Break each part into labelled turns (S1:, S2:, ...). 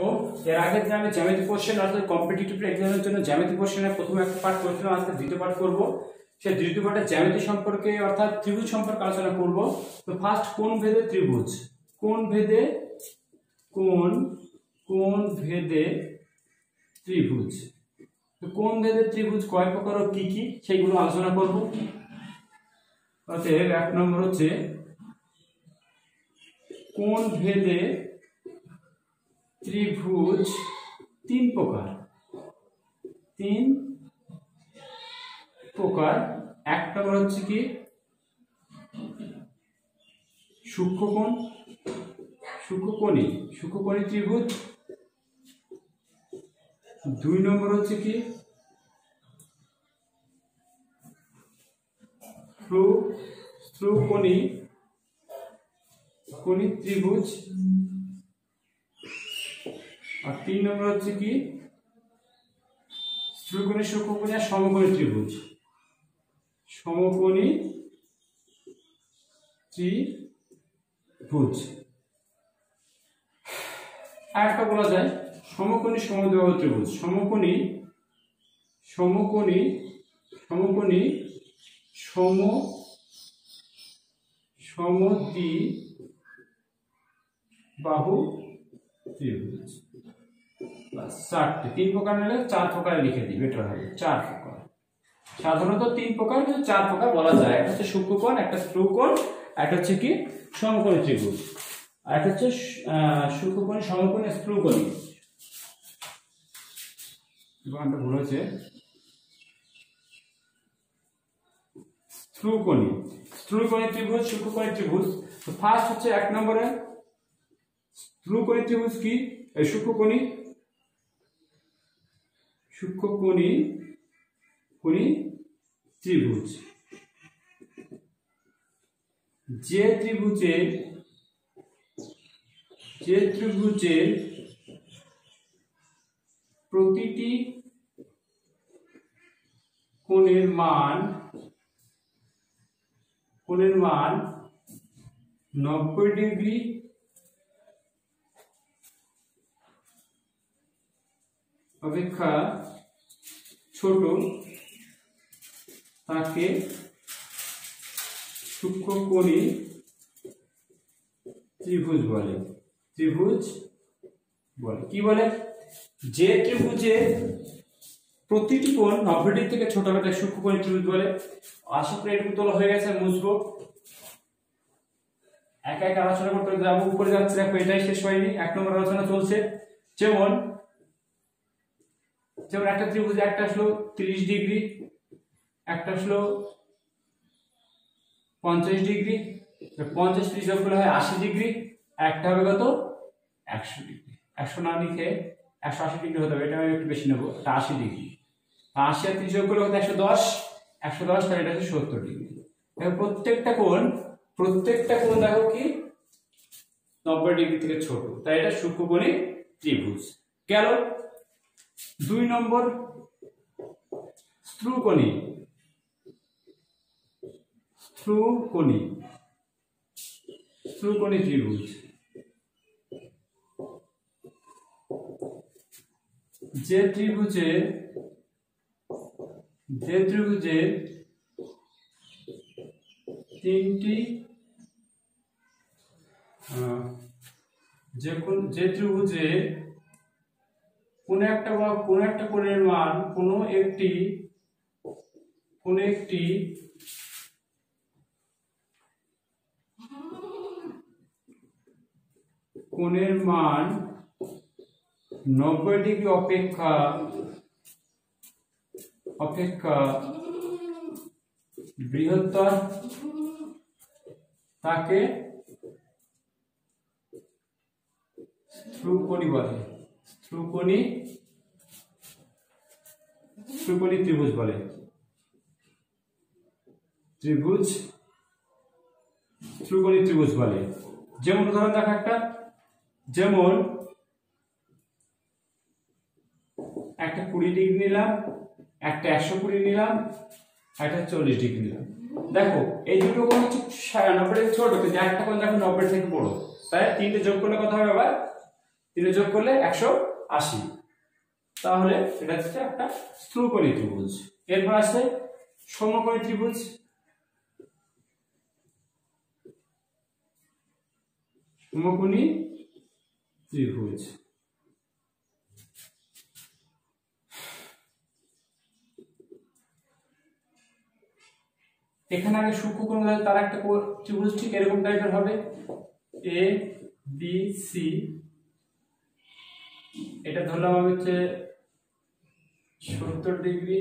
S1: দেখো এর আগের দিন আমি জ্যামিতি কোশ্চেন অর্থাৎ কম্পিটিটিভ এক্সামের জন্য জ্যামিতি কোশ্চেনের প্রথমে একটা পার্ট করেছিলাম, আজকে দ্বিতীয় পার্ট করব। সেই দ্বিতীয় পার্টে জ্যামিতি সম্পর্কে অর্থাৎ ত্রিভুজ সম্পর্কে আলোচনা করব। তো ফার্স্ট কোণ ভেদে ত্রিভুজ, কোণ ভেদে ত্রিভুজ। তো কোণ ভেদে ত্রিভুজ কয় প্রকার ও কি কি সেইগুলো আলোচনা করব। অতএব এক নম্বর হচ্ছে কোণ ভেদে ত্রিভুজ তিন প্রকার। এক নম্বর হচ্ছে কি সূক্ষ্মকোণী ত্রিভুজ। দুই নম্বর হচ্ছে কি স্থূলকোণী ত্রিভুজ। আর তিন নম্বর হচ্ছে কি স্থূলকোণী, সূক্ষ্মকোণী আর সমকোণী ত্রিভুজ। আর একটা বলা যায় সমকোণী সমদ্বিবাহু ত্রিভুজ। সমদ্বিবাহু ত্রিভুজ। চারটে, তিন প্রকার নিলে চার প্রকারে লিখে দিই, বেটার হবে। চার প্রকার, সাধারণত তিন প্রকার কিন্তু চার প্রকার বলা যায়। একটা হচ্ছে সূক্ষ্মকোণ, একটা স্থূলকোণ, একটা হচ্ছে কি সমকোণী ত্রিভুজ, আর একটা হচ্ছে সূক্ষ্মকোণী, সমকোণী, স্থূলকোণী। ভুল হয়েছে, স্থূলকোণী ত্রিভুজ, সূক্ষ্মকোণী ত্রিভুজ। তো ফার্স্ট হচ্ছে এক নম্বরে স্থূলকোণী ত্রিভুজ কি সূক্ষ্মকোণী ত্রিভুজ। যে ত্রিভুজের প্রতিটি কোণের মান 90 ডিগ্রি অপেক্ষা ছোট তাকে সূক্ষ্মকোণী ত্রিভুজ বলে। কি বলে? যে ত্রিভুজের প্রতিটি কোণ 90 ডিগ্রি থেকে ছোট হবে তাকে সূক্ষ্মকোণী ত্রিভুজ বলে। আশা করি এটুকু তোলা হয়ে গেছে, মুছবো। একা একা আলোচনা করতে যাবো, উপরে যাচ্ছে, দেখো এটাই শেষ হয়নি, এক নম্বর আলোচনা চলছে। যেমন একটা ত্রিভুজ, একটা আসলো 30 ডিগ্রি, একটা আসলো 50 ডিগ্রি, 50 30 যোগ করলে হয় 80 ডিগ্রি, একটা হবে কত 100 ডিগ্রি। 100 না লিখে 180 ডিগ্রি হতে হবে, এটা আমি একটু বেশি নেবো, এটা 80 ডিগ্রি। 80 আর 30 যোগ করলে হতো 110, তাহলে এটা হচ্ছে 70 ডিগ্রি। প্রত্যেকটা কোণ দেখো কি 90 ডিগ্রি থেকে ছোট, তাই এটা সূক্ষ্মকোণী ত্রিভুজ গেল। 2 নম্বর স্থূলকোণী ত্রিভুজ। যে ত্রিভুজের তিনটি যে ত্রিভুজে কোন একটা কোণের মান কোন একটি কোণের মান 90 ডিগ্রি অপেক্ষা বৃহত্তর তাকে স্থূলকোণী বলে। স্থূলকোণী ত্রিভুজ বলে। স্থূলকোণী ত্রিভুজ বলে। যেমন উদাহরণ দেখো একটা, যেমন একটা 20 ডিগ্রি নিলাম, একটা 120 নিলাম, একটা 40 ডিগ্রি নিলাম। দেখো এই দুটো কোণ হচ্ছে 90 থেকে ছোট, কিন্তু একটা কোণ দেখো 90 থেকে বড়, তাই তিনটে যোগ করলে কত হবে আবার 3 যোগ করলে 180, তাহলে এটা হচ্ছে একটা স্থূলকোণী ত্রিভুজ। এরপর আছে সমকোণী ত্রিভুজ। সমকোণী ত্রিভুজ এখানে আগে সূক্ষ্মকোণ বলে তার একটা ত্রিভুজ ঠিক এরকম টাইপের হবে, এ বি সি, এটা ধরলাম আমি হচ্ছে 70 ডিগ্রি,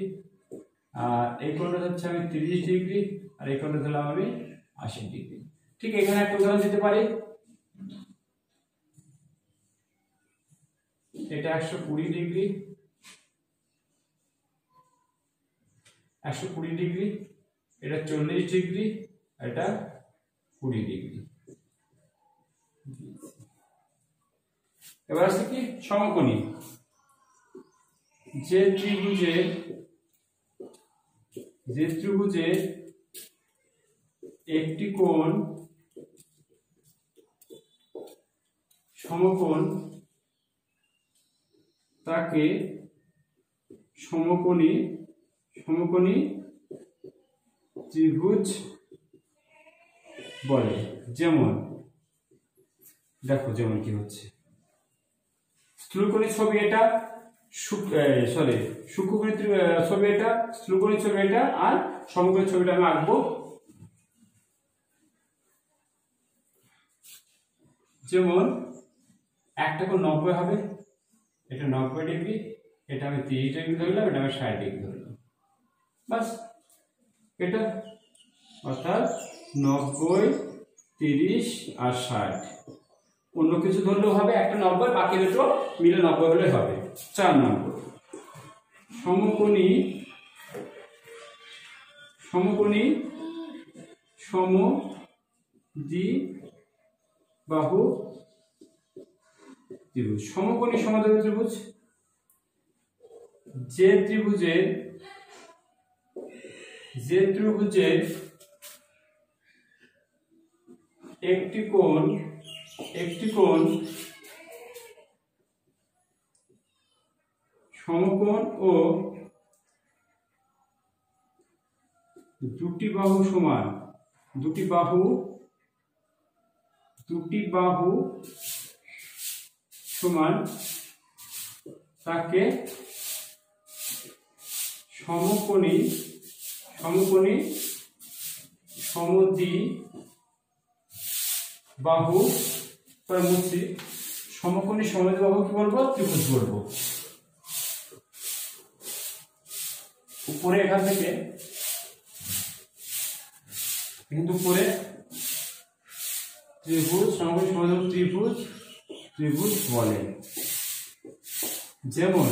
S1: আর এই কোণটা হচ্ছে আমি 30 ডিগ্রি, আর এই কোণটা ধরলাম আমি 80 ডিগ্রি। ঠিক এখানে একটা উদাহরণ দিতে পারি, এটা 120 ডিগ্রি, 120 ডিগ্রি, এটা 40 ডিগ্রি, এটা 20 ডিগ্রি। এবার আছে কি সমকোণী। যে ত্রিভুজে একটি কোণ সমকোণ তাকে সমকোণী ত্রিভুজ বলে। যেমন দেখো যেমন কি হচ্ছে, স্থূলকোণী ছবি এটা, সূক্ষ্মকোণী ছবি এটা, স্থূলকোণী ছবি এটা, আর সমকোণী ছবিটা আমি আঁকবো। যেমন একটা কোণ 90 হবে, এটা 90 ডিগ্রি, এটা আমি 30 ডিগ্রি ধরলাম, এটা আমি 60 ডিগ্রি ধরলাম, বাস। এটা অর্থাৎ 90, 30 আর 60, অন্য কিছু ধরলেও হবে, একটা 90, বাকি দুটো মিলে 90 হলে হবে। 4 নম্বর সমকোণী সমদ্বিবাহু ত্রিভুজ। সমকোণী সমদ্বিবাহু ত্রিভুজ যে ত্রিভুজের একটি কোণ সমকোণ ও দুটি বাহু সমান, দুটি বাহু সমান, তাকে সমকোণী সমদ্বিবাহু সমকোণী সমদ্বিবাহু কি বলবো? ত্রিভুজ বলবো। উপরে এখান থেকে কিন্তু উপরে ত্রিভুজ সমকোণী সমদ্বিবাহু ত্রিভুজ বলে। যেমন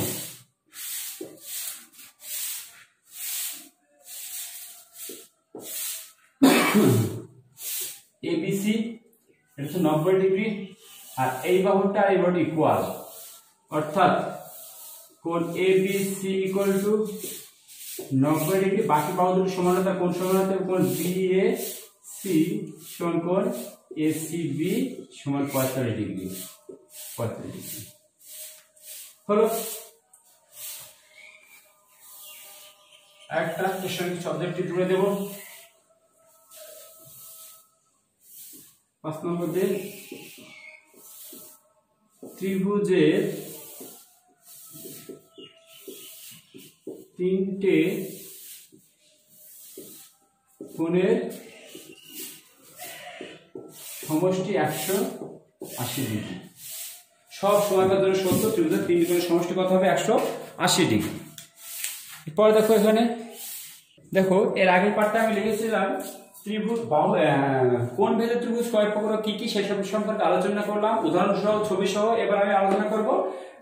S1: এবিসি, এটা হচ্ছে 90 ডিগ্রি, আর এই বাহুটা আর এই বাহুটা ইকুয়াল, অর্থাৎ কোণ এবিসি ইকুয়াল টু 90 ডিগ্রি, বাকি বাহু দুটো সমান হলে কোণ সমান হতে কোণ বিএসি সমান কোণ এসিবি সমান 45 ডিগ্রি। 45 ডিগ্রি হলো। একটা কোশ্চেন কিছু অবজেক্টিভ জুড়ে দেব। 5 নম্বর দিয়ে ত্রিভুজের 3টে কোণের সমষ্টি 180 ডিগ্রি। সব সময়কার জন্য সত্য, ত্রিভুজের 3টি কোণের সমষ্টি কত হবে? 180 ডিগ্রি। এরপর দেখো এখানে দেখো, এর আগের পার্টটা আমি লিখেছিলাম ত্রিভুজ কোণ ভেদের ত্রিভুজ কয় প্রকার কি কি সেসব সম্পর্কে আলোচনা করলাম, উদাহরণ সহ ছবি সহ। এবার আমি আলোচনা করব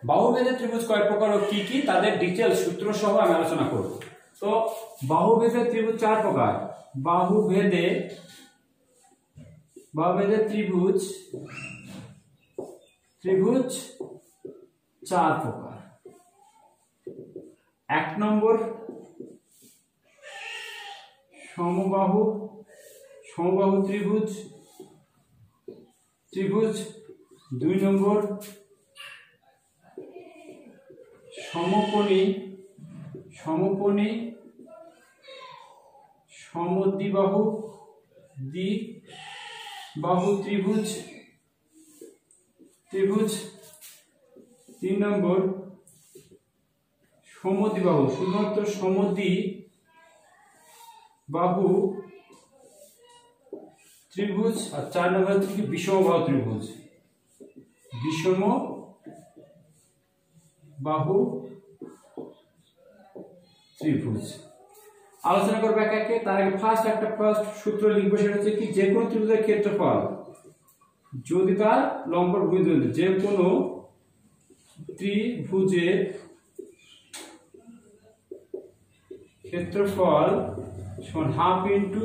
S1: বাহু ভেদের ত্রিভুজ কয় প্রকার ও কি কি, তাদের ডিটেইল সূত্র সহ আমি আলোচনা করব। তো বাহু ভেদের ত্রিভুজ 4 প্রকার। বাহু ভেদের ত্রিভুজ 4 প্রকার। 1 নম্বর সমবাহু ত্রিভুজ। 2 নম্বর সমকোণী সমদ্বিবাহু ত্রিভুজ 3 নম্বর সমদ্বিবাহু, শুধুমাত্র সমদ্বিবাহু ত্রিভুজ। আর 4 নম্বর হচ্ছে কি বিষমবাহু ত্রিভুজ। বিষমবাহু ত্রিভুজ আলোচনা করবো এক একে। তার আগে ফার্স্ট সূত্র লিখবো, সেটা হচ্ছে কি যে কোনো ত্রিভুজের ক্ষেত্রফল যদি তার লম্ব ভূমিদণ্ড, যে কোনো ত্রিভুজের ক্ষেত্রফল সমান হাফ ইন্টু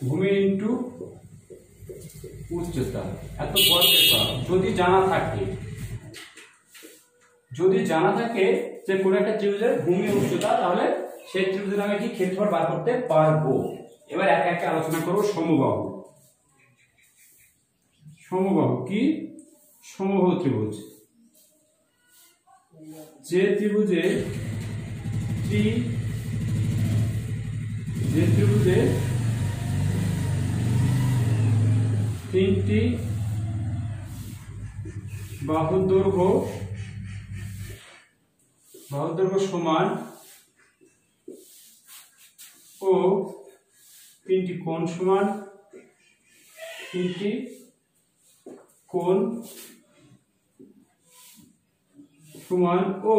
S1: ভূমি ইন্টু উচ্চতা। এত বড় ব্যাপার যদি জানা থাকে যে কোনো একটা ত্রিভুজের ভূমি উচ্চতা, তাহলে সেই ত্রিভুজের আমি কি ক্ষেত্রফল বার করতে পারবো। এবার এক একে আলোচনা করবো সমবাহু। কি সমবাহু ত্রিভুজ, যে ত্রিভুজে তিনটি বাহুর দৈর্ঘ্য সমান ও তিনটি কোণ সমান, ও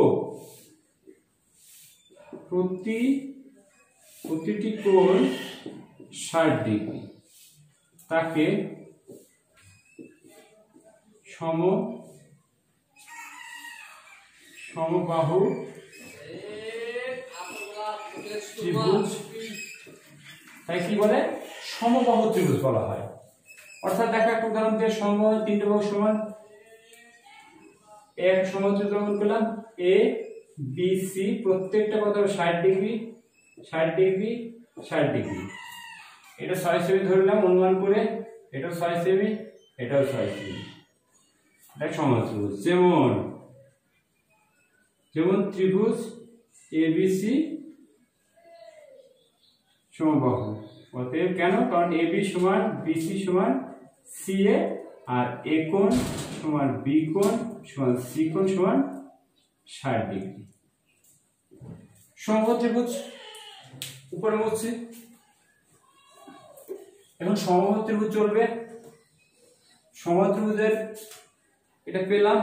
S1: প্রতিটি কোণ 60 ডিগ্রি, তাকে সমবাহু ত্রিভুজ, তাই কি বলে সমবাহু ত্রিভুজ বলা হয়। অর্থাৎ দেখো একটা উদাহরণ দিয়ে, সমবাহু তিনটে বাহু সমান, এক সমবাহু ত্রিভুজ গ্রহণ করলাম, এ বি সি, প্রত্যেকটা কত 60 ডিগ্রি। এটা 6 সেমি ধরলাম অনুমান করে, এটাও 6 সেমি, এটাও 6 সেমি। এটা সমবাহু ত্রিভুজ। যেমন ত্রিভুজ এবিসি সমবাহু। অতএব কেন? কারণ এবি সমান বিসি সমান সিএ, আর এ কোণ সমান বি কোণ সমান সি কোণ সমান 60 ডিগ্রি। সমবাহু ত্রিভুজ উপরে বলছি। এখন সমবাহু ত্রিভুজ চলবে। সমবাহু ত্রিভুজের এটা পেলাম,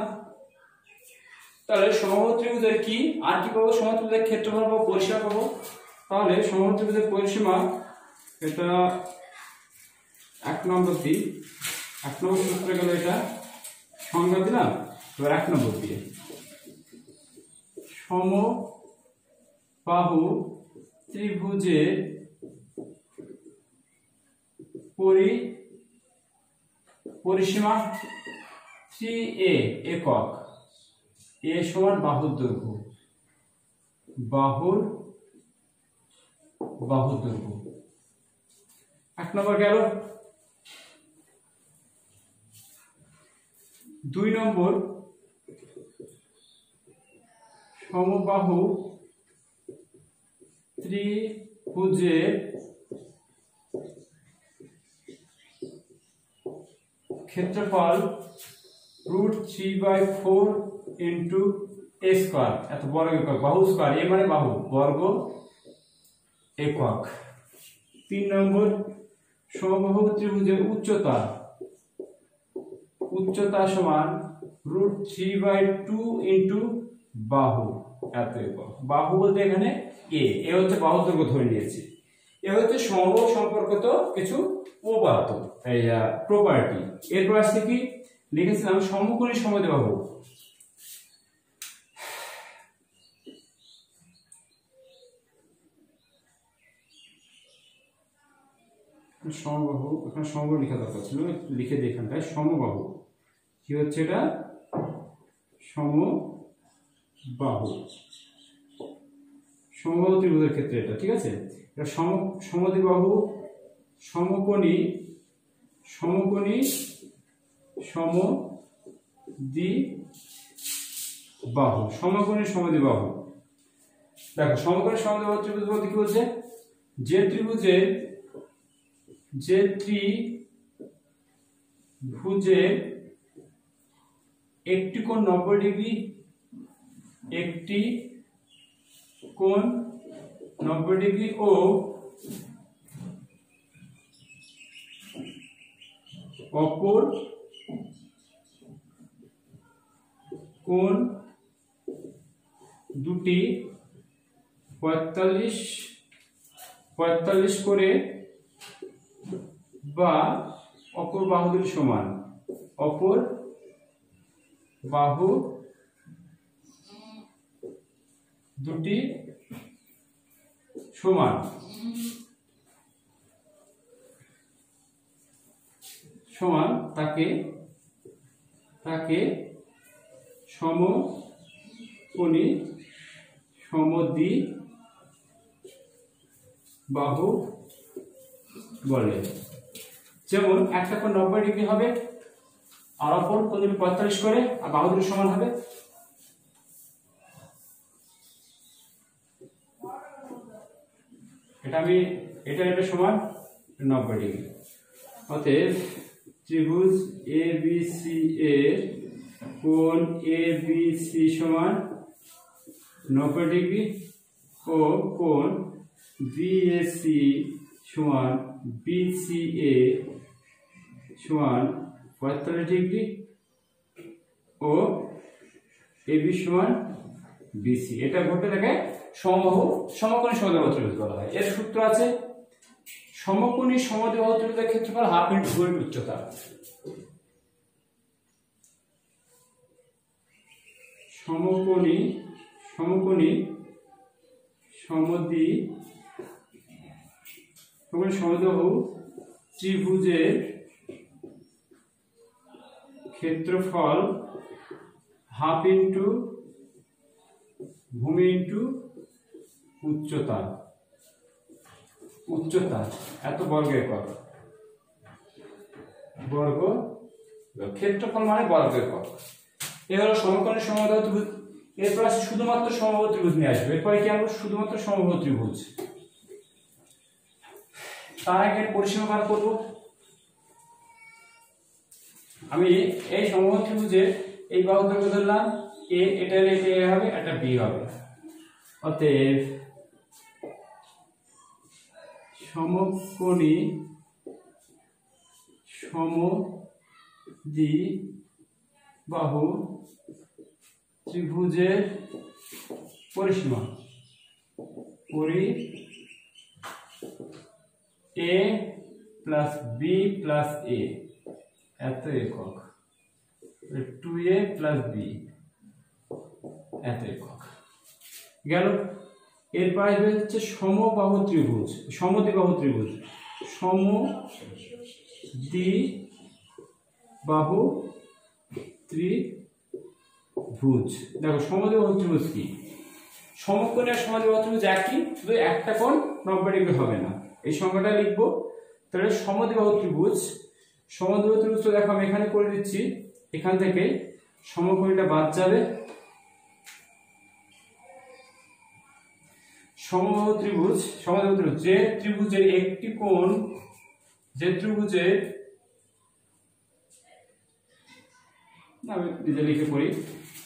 S1: তাহলে সমবাহু ত্রিভুজের কি আর কি পাবো? সমবাহু ত্রিভুজের ক্ষেত্রফল পাবো, পরিসীমা পাবো। তাহলে সমবাহু ত্রিভুজের পরিসীমা, এটা 1 নম্বর দিই, 1 নম্বর সূত্রে গেল, এটা সংজ্ঞা দিলাম। এবার 1 নম্বর দিয়ে সমবাহু ত্রিভুজের পরিসীমা 3a একক, এ সমান বাহুর দৈর্ঘ্য, বাহুর দৈর্ঘ্য। 1 নম্বর গেল। 2 নম্বর সমবাহু ত্রিভুজের ক্ষেত্রফল √3/4 ইন্টু a স্কয়ার। এত বড় একক, বাহু স্কয়ার, এ মানে বাহু, বর্গ একক। 3 নম্বর সমবাহু ত্রিভুজের উচ্চতা সমান √3/2 ইন্টু বাহু, এত একক। বাহু বলতে এখানে এ হচ্ছে বাহু দৈর্ঘ্য ধরে নিয়েছি। এ হচ্ছে সমবাহু সম্পর্কিত কিছু উপপাদ্য, এই প্রপার্টি। এরপর আসছে কি লিখেছিলাম সমকোণী সমদ্বিবাহু। সমবাহু, এখানে সমবাহু লেখা দরকার ছিল, লিখে দিই এখানটায় সমবাহু। কি হচ্ছে এটা? সমবাহু ত্রিভুজের ক্ষেত্রে এটা, ঠিক আছে। এটা সমদ্বিবাহু সমকোণী বাহু, সমকোণী সমদ্বিবাহু। দেখো সমকোণী সমদ্বিবাহু ত্রিভুজ বলতে কি বলছে, যে ত্রিভুজের একটি কোণ 90 ডিগ্রি, একটি কোণ 90 ডিগ্রি ও অপর কোণ দুটি 45 করে বা অপর বাহু দুটি সমান, অপর বাহু দুটি সমান, তাকে সমকোণী সমদ্বিবাহু বলে। যেমন একটা কোণ 90 ডিগ্রি হবে আর অপর কোণ 45 করে আর বাহু দুটো সমান হবে। এটা সমান 90 ডিগ্রি। অতএব ত্রিভুজ ABC এর কোণ ABC সমান 90 ডিগ্রি ও কোণ BAC সমান BCA সমান 45 ডিগ্রি ও AB সমান BC। এটা ঘটে থাকে সমকোণী সমদ্বিবাহু ত্রিভুজ বলা হয়। এর সূত্র আছে সমকোণী সমদ্বিবাহু ত্রিভুজের ক্ষেত্রফল হাফ ইনটু ভূমির উচ্চতা। সমকোণী সমদ্বিবাহু ত্রিভুজের ক্ষেত্রফল হাফ ইনটু ভূমি ইনটু উচ্চতা। এত বর্গ একক, ক্ষেত্রফল মানে বর্গ একক। এ হলো সমকোণী সমদ্বিবাহু ত্রিভুজ। এরপর আসে শুধুমাত্র সমবাহু ত্রিভুজ নিয়ে আসবে। এরপরে কি আনবো, শুধুমাত্র সমবাহু ত্রিভুজ। তার আগে পরিসীমা বার করব। আমি এই সমবাহু ত্রিভুজে এই বাহু দৈর্ঘ্য ধরলাম A, এটা A হবে, এটা B হবে। অতএব সমকোণী সমদ্বিবাহু ত্রিভুজের পরিসীমা A plus B plus A এত একক, 2A প্লাস B এত একক গেল। এরপর আসবে হচ্ছে সমদ্বিবাহু ত্রিভুজ। দেখো সমদ্বিবাহু ত্রিভুজ কি, সমকোণী আর সমদ্বিবাহু ত্রিভুজ একই, শুধু একটা কোণ 90 ডিগ্রি হবে না। এই সংখ্যাটা লিখবো। তাহলে সমদ্বিবাহু ত্রিভুজ তো দেখো আমি এখানে করে দিচ্ছি। এখান থেকে সমকোণীটা বাদ যাবে। সমবাহু ত্রিভুজ যে ত্রিভুজের একটি কোণ, আমি নিজে লিখে পড়ি,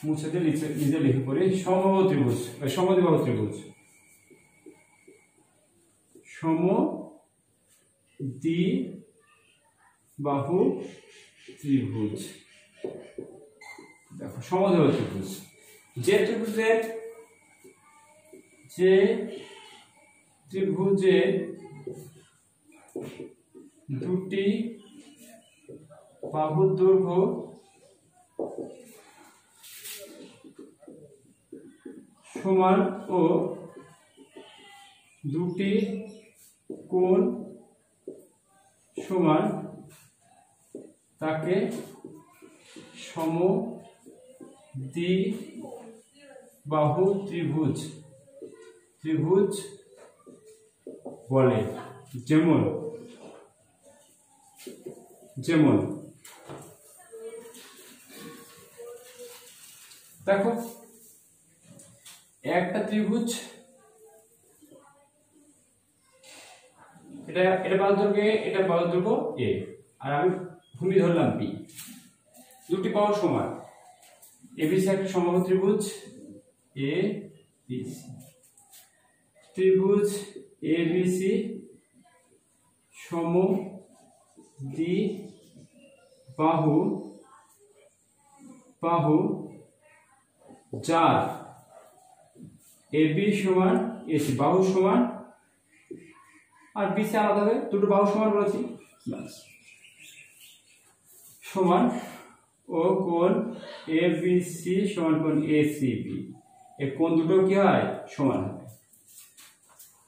S1: মুছে দিয়ে নিজে লিখে পড়ি। সমবাহু ত্রিভুজ, সমদ্বিবাহু ত্রিভুজ, সমদ্বিবাহু ত্রিভুজ। দেখো সমদ্বিবাহু ত্রিভুজ যে ত্রিভুজের দুটি বাহুর দৈর্ঘ্য সমান ও দুটি কোণ সমান, তাকে সমদ্বিবাহু ত্রিভুজ বলে। যেমন দেখো একটা ত্রিভুজ, এটা এটা বাহু দৈর্ঘ্য A, এটা বাহু দৈর্ঘ্য A, আর আমি ভূমি ধরলাম B। দুটি বাহু সমান, ABC একটা সমবাহু ত্রিভুজ ABC, ত্রিভুজ ABC সমদ্বিবাহু বাহু যার AB সমান AC, বাহু সমান আর BC আলাদা হবে, দুটো বাহু সমান বলেছি সমান, ও কোণ ABC সমান কোণ ACB, এই কোণ দুটো কি হয় সমান হবে।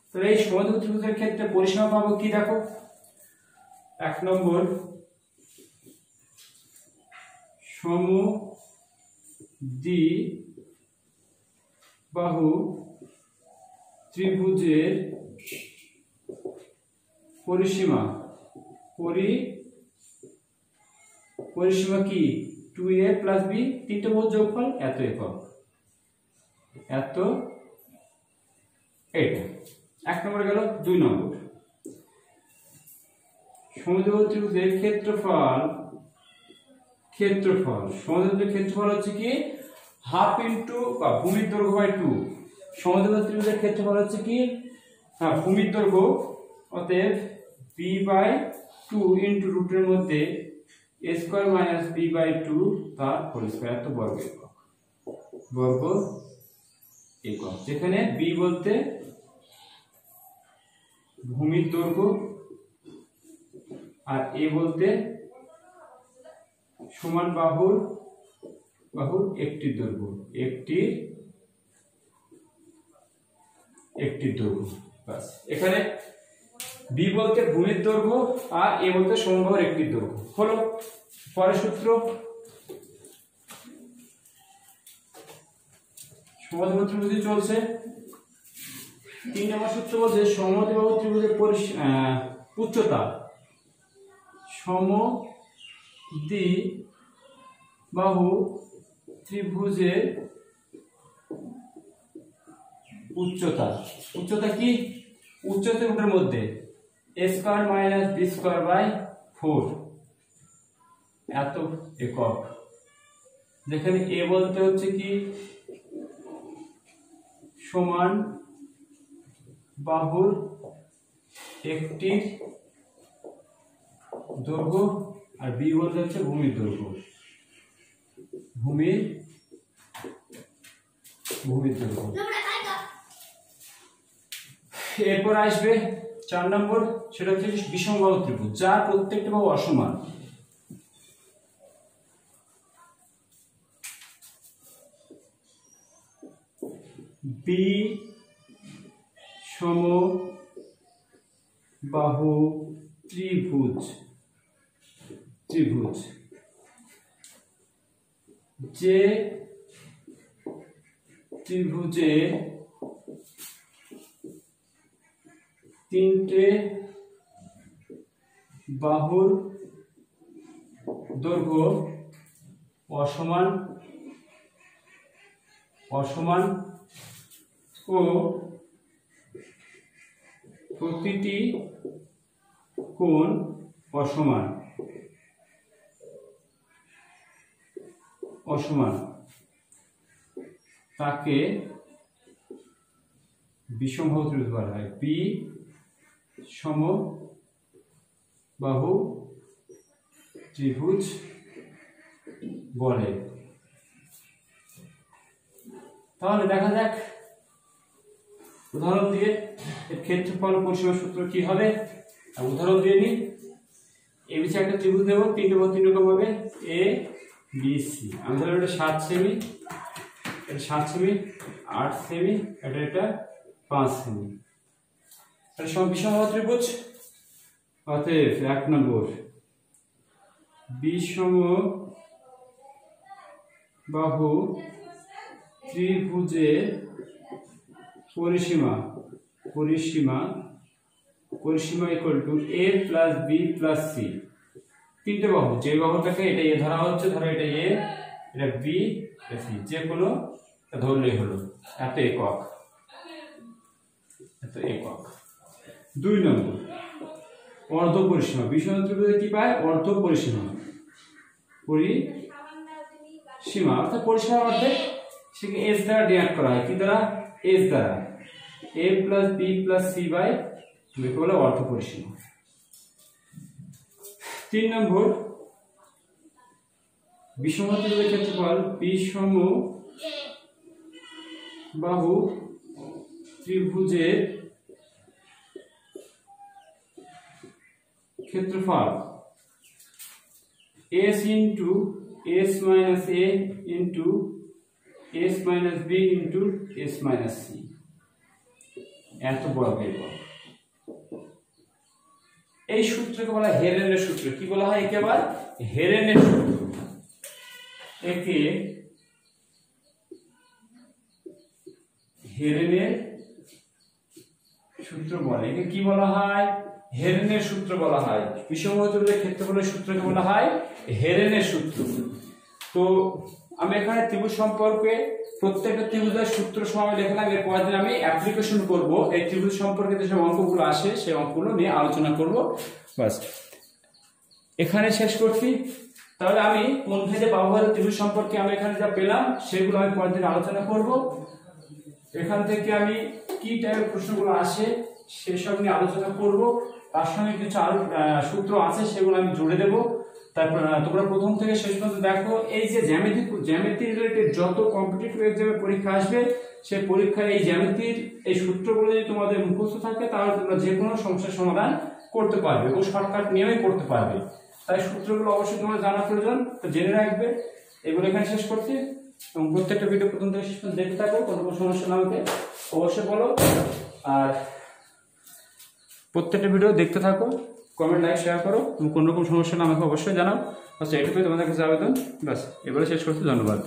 S1: তাহলে এই সমদ্বিবাহু ত্রিভুজের ক্ষেত্রে পরিসীমা পাবো কি দেখো, 1 নম্বর সমদ্বিবাহু ত্রিভুজের পরিসীমা পরিসীমা কি 2a + b, তিনটে বহু যোগফল এত একক, এত এটা 1 নম্বর গেল। 2 নম্বর সমদ্বিবাহু ত্রিভুজের ক্ষেত্রফল সমদ্বিবাহু ক্ষেত্রফল হচ্ছে কি হাফ ইনটু বা ভূমির দৈর্ঘ্য বাই 2। সমদ্বিবাহু ত্রিভুজের ক্ষেত্রফল হচ্ছে কি ভূমির দৈর্ঘ্য, অতএব b/2 ইনটু রুটের মধ্যে a² - b/2 তার হোল স্কয়ার, এত বর্গ একক, যেখানে b বলতে ভূমির দৈর্ঘ্য আর a বলতে সমান বাহুর একটির দৈর্ঘ্য, একটির দৈর্ঘ্য। বাস, এখানে b বলতে ভূমির দৈর্ঘ্য আর a বলতে সমান বাহুর একটির দৈর্ঘ্য হলো। পরের সূত্র, সমদ্বিবাহু ত্রিভুজ চলছে। 3 নম্বর সূত্র বলছে সমদ্বিবাহু ত্রিভুজের উচ্চতা, সমদ্বিবাহু ত্রিভুজের উচ্চতা কি, উচ্চতা রুটের মধ্যে a² - b²/4 এত একক, যেখানে a বলতে হচ্ছে কি সমান বাহুর একটির দৈর্ঘ্য আর b বলতে হচ্ছে ভূমির দৈর্ঘ্য, ভূমির দৈর্ঘ্য। এরপর আসবে 4 নম্বর, সেটা হচ্ছে বিষমবাহু ত্রিভুজ যার প্রত্যেকটা বাহু অসমান। বিষমবাহু ত্রিভুজ যে ত্রিভুজে তিনটে বাহুর দৈর্ঘ্য অসমান ও প্রতিটি কোণ অসমান তাকে বিষমবাহু ত্রিভুজ বলা হয়। বিষমবাহু ত্রিভুজ বলে। তাহলে দেখা যাক উদাহরণ দিয়ে এর ক্ষেত্রফল পরিসীমা সূত্র কি হবে। উদাহরণ দিয়ে নিই, এবিসি একটা ত্রিভুজ দেব, তিনটে বাহু 3 রকম হবে, এ বি সি। আমি ধরলাম এটা 7 সেমি, এটা 7 সেমি, 8 সেমি, এটা 5 সেমি। এটা সব বিষমবাহু ত্রিভুজ। অতএব 1 নম্বর বিষমবাহু ত্রিভুজের পরিসীমা equal to a plus b plus c। তিনটে বাহু, যে বাহুটাকে এটা a ধরা হচ্ছে, ধরো এটা a, এটা b, এটা c, যে কোনো ধরলেই হলো, এত একক, এত একক। 2 নম্বর অর্ধ পরিসীমা, বিষম ত্রিভুজে কি পায়? অর্ধ পরিসীমা, পরিসীমা অর্থাৎ পরিসীমার অর্ধেক, সেকে এস দ্বারা ডিনোট করা হয়, কি দ্বারা? এস দ্বারা, a plus B plus C by একে বলে অর্ধ পরিসীমা। 3 নম্বর বিষম ত্রিভুজের ক্ষেত্রফল বিষম বাহু ত্রিভুজের ক্ষেত্রফল s into s minus a into s minus b into s minus c, এত বড় বেরবো। এই সূত্রকে বলা হয় হেরেনের সূত্র। কি বলা হয় একে? আবার হেরেনের সূত্র। একে হেরেনের সূত্র বলে। একে কি বলা হয়? হেরেনের সূত্র বলা হয়। বিষম ত্রিভুজের ক্ষেত্রফলের সূত্রকে বলা হয় হেরেনের সূত্র। তো আমি এখানে ত্রিভুজ সম্পর্কে প্রত্যেকটা ত্রিভুজের সূত্র সহ লিখলাম। এরপর দিন আমি অ্যাপ্লিকেশন করব, এই ত্রিভুজ সম্পর্কে যেসব অঙ্কগুলো আসে সেই অঙ্কগুলো নিয়ে আলোচনা করব। বাস এখানে শেষ করছি। তাহলে আমি কোন ভেদে বাহুবাহুর ত্রিভুজ সম্পর্কে আমি এখানে যা পেলাম সেগুলো আমি পরের দিন আলোচনা করব। এখান থেকে আমি কি টাইপের প্রশ্নগুলো আসে সেসব নিয়ে আলোচনা করব। তার সঙ্গে কিছু আরো সূত্র আছে সেগুলো আমি জুড়ে দেব। তারপর তোমরা প্রথম থেকে শেষ পর্যন্ত দেখো। এই যে জ্যামিতি রিলেটেড যত কম্পিটিটিভ এক্সামের পরীক্ষা আসবে, সেই পরীক্ষায় এই জ্যামিতির এই সূত্রগুলো যদি তোমাদের মুখস্থ থাকে তাহলে তোমরা যে কোনো সমস্যার সমাধান করতে পারবে ও শর্টকাট নিয়েই করতে পারবে। তাই সূত্রগুলো অবশ্যই তোমার জানা প্রয়োজন, তো জেনে রাখবে। এগুলো এখানে শেষ করছি এবং প্রত্যেকটা ভিডিও প্রথম থেকে শেষ পর্যন্ত দেখতে থাকো। কোনো সমস্যা না হলে অবশ্যই বলো, আর প্রত্যেকটা ভিডিও দেখতে থাকো, কমেন্ট লাইক শেয়ার করো। কোনো রকম সমস্যা না আমাকে অবশ্যই জানাও। আচ্ছা, এটুকুই তোমাদের কাছে আবেদন। বাস এবারে শেষ করছি। ধন্যবাদ।